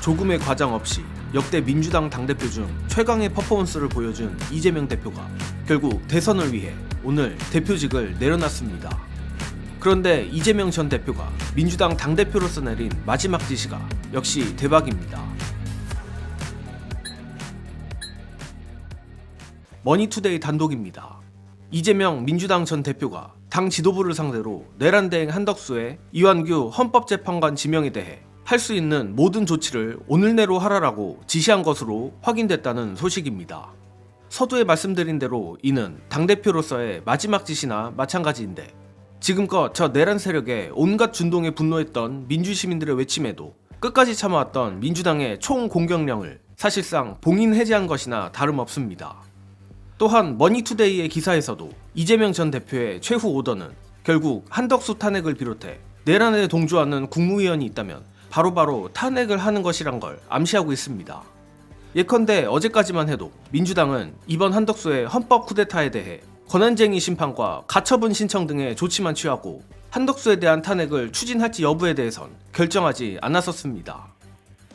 조금의 과장 없이 역대 민주당 당대표 중 최강의 퍼포먼스를 보여준 이재명 대표가 결국 대선을 위해 오늘 대표직을 내려놨습니다. 그런데 이재명 전 대표가 민주당 당대표로서 내린 마지막 지시가 역시 대박입니다. 머니투데이 단독입니다. 이재명 민주당 전 대표가 당 지도부를 상대로 내란대행 한덕수의 이완규 헌법재판관 지명에 대해 할 수 있는 모든 조치를 오늘 내로 하라라고 지시한 것으로 확인됐다는 소식입니다. 서두에 말씀드린 대로 이는 당대표로서의 마지막 지시나 마찬가지인데 지금껏 저 내란 세력의 온갖 준동에 분노했던 민주시민들의 외침에도 끝까지 참아왔던 민주당의 총 공격령을 사실상 봉인해제한 것이나 다름없습니다. 또한 머니투데이의 기사에서도 이재명 전 대표의 최후 오더는 결국 한덕수 탄핵을 비롯해 내란에 동조하는 국무위원이 있다면 바로바로 탄핵을 하는 것이란 걸 암시하고 있습니다. 예컨대 어제까지만 해도 민주당은 이번 한덕수의 헌법 쿠데타에 대해 권한쟁의 심판과 가처분 신청 등의 조치만 취하고 한덕수에 대한 탄핵을 추진할지 여부에 대해선 결정하지 않았었습니다.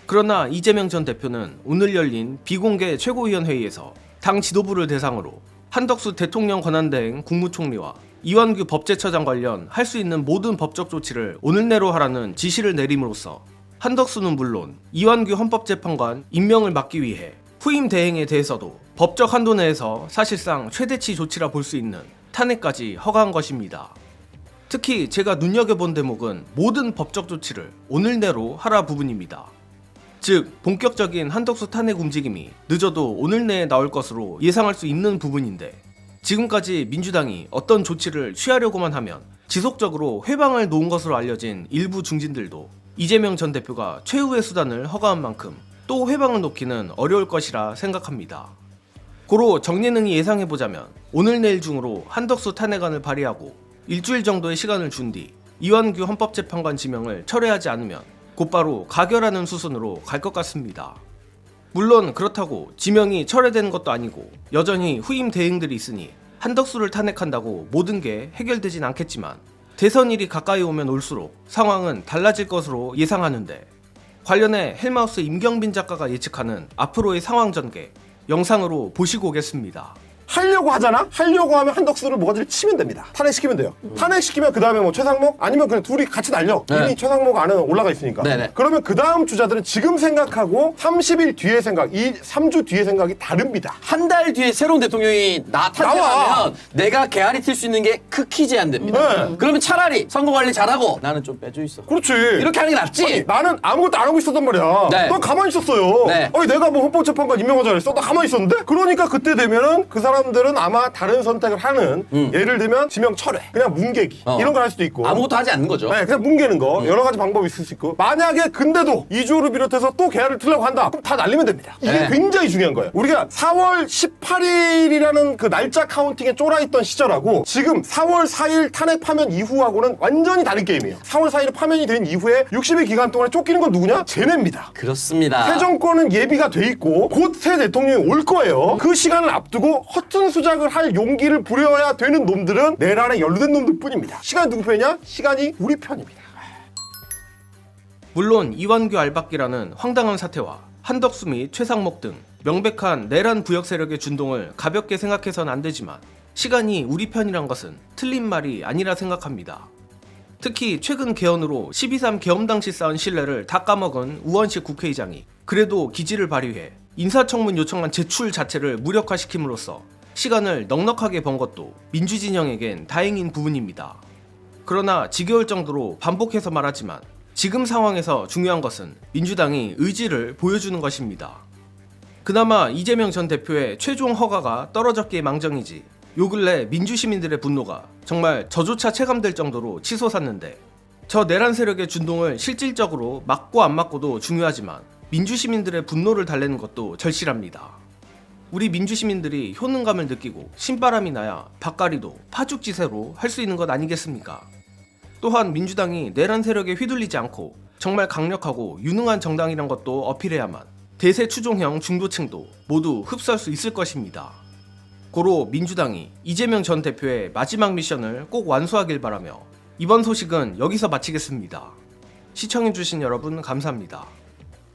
그러나 이재명 전 대표는 오늘 열린 비공개 최고위원 회의에서 당 지도부를 대상으로 한덕수 대통령 권한대행 국무총리와 이완규 법제처장 관련 할 수 있는 모든 법적 조치를 오늘 내로 하라는 지시를 내림으로써 한덕수는 물론 이완규 헌법재판관 임명을 막기 위해 후임 대행에 대해서도 법적 한도 내에서 사실상 최대치 조치라 볼 수 있는 탄핵까지 허가한 것입니다. 특히 제가 눈여겨본 대목은 모든 법적 조치를 오늘 내로 하라 부분입니다. 즉 본격적인 한덕수 탄핵 움직임이 늦어도 오늘 내에 나올 것으로 예상할 수 있는 부분인데 지금까지 민주당이 어떤 조치를 취하려고만 하면 지속적으로 회방을 놓은 것으로 알려진 일부 중진들도 이재명 전 대표가 최후의 수단을 허가한 만큼 또 회방을 놓기는 어려울 것이라 생각합니다. 고로 정예능이 예상해보자면 오늘 내일 중으로 한덕수 탄핵안을 발의하고 일주일 정도의 시간을 준 뒤 이완규 헌법재판관 지명을 철회하지 않으면 곧바로 가결하는 수순으로 갈 것 같습니다. 물론 그렇다고 지명이 철회되는 것도 아니고 여전히 후임 대행들이 있으니 한덕수를 탄핵한다고 모든 게 해결되진 않겠지만 대선일이 가까이 오면 올수록 상황은 달라질 것으로 예상하는데 관련해 헬마우스 임경빈 작가가 예측하는 앞으로의 상황 전개 영상으로 보시고 오겠습니다. 하려고 하잖아? 하려고 하면 한덕수를 뭐가지를 치면 됩니다. 탄핵시키면 돼요. 탄핵시키면 그 다음에 뭐 최상목? 아니면 그냥 둘이 같이 날려. 네. 이미 최상목 안에 올라가 있으니까. 네네. 그러면 그 다음 주자들은 지금 생각하고 30일 뒤의 생각, 이 3주 뒤의 생각이 다릅니다. 한 달 뒤에 새로운 대통령이 탄생하면 내가 개아리 튈 수 있는 게 극히 제한됩니다. 네. 그러면 차라리 선거 관리 잘하고 나는 좀 빼줘 있어. 그렇지. 이렇게 하는 게 낫지. 아니, 나는 아무것도 안 하고 있었단 말이야. 네. 넌 가만히 있었어요. 네. 아니, 내가 뭐 헌법재판관 임명하자 그랬어? 나 가만히 있었는데? 그러니까 그때 되면은 그 사람들은 아마 다른 선택을 하는 예를 들면 지명 철회, 그냥 뭉개기 이런 걸 할 수도 있고 아무것도 하지 않는 거죠. 네, 그냥 뭉개는 거 여러 가지 방법이 있을 수 있고 만약에 근데도 이주호를 비롯해서 또 개화를 틀려고 한다 그럼 다 날리면 됩니다. 이게 네. 굉장히 중요한 거예요. 우리가 4월 18일이라는 그 날짜 카운팅에 쫄아있던 시절하고 지금 4월 4일 탄핵 파면 이후하고는 완전히 다른 게임이에요. 4월 4일 파면이 된 이후에 60일 기간 동안에 쫓기는 건 누구냐? 쟤네입니다. 그렇습니다. 새 정권은 예비가 돼 있고 곧 새 대통령이 올 거예요. 그 시간을 앞두고 허튼 수작을 할 용기를 부려야 되는 놈들은 내란에 연루된 놈들 뿐입니다. 시간이 누구 편이냐? 시간이 우리 편입니다. 물론 이완규 알박기라는 황당한 사태와 한덕수 및 최상목 등 명백한 내란 부역 세력의 준동을 가볍게 생각해서는 안 되지만 시간이 우리 편이란 것은 틀린 말이 아니라 생각합니다. 특히 최근 개헌으로 12.3 개헌 당시 쌓은 신뢰를 다 까먹은 우원식 국회의장이 그래도 기지를 발휘해 인사청문 요청안 제출 자체를 무력화시킴으로써 시간을 넉넉하게 번 것도 민주진영에겐 다행인 부분입니다. 그러나 지겨울 정도로 반복해서 말하지만 지금 상황에서 중요한 것은 민주당이 의지를 보여주는 것입니다. 그나마 이재명 전 대표의 최종 허가가 떨어졌기에 망정이지 요 근래 민주시민들의 분노가 정말 저조차 체감될 정도로 치솟았는데 저 내란 세력의 준동을 실질적으로 막고 안 막고도 중요하지만 민주시민들의 분노를 달래는 것도 절실합니다. 우리 민주시민들이 효능감을 느끼고 신바람이 나야 밭갈이도 파죽지세로 할 수 있는 것 아니겠습니까? 또한 민주당이 내란 세력에 휘둘리지 않고 정말 강력하고 유능한 정당이란 것도 어필해야만 대세 추종형 중도층도 모두 흡수할 수 있을 것입니다. 고로 민주당이 이재명 전 대표의 마지막 미션을 꼭 완수하길 바라며 이번 소식은 여기서 마치겠습니다. 시청해주신 여러분 감사합니다.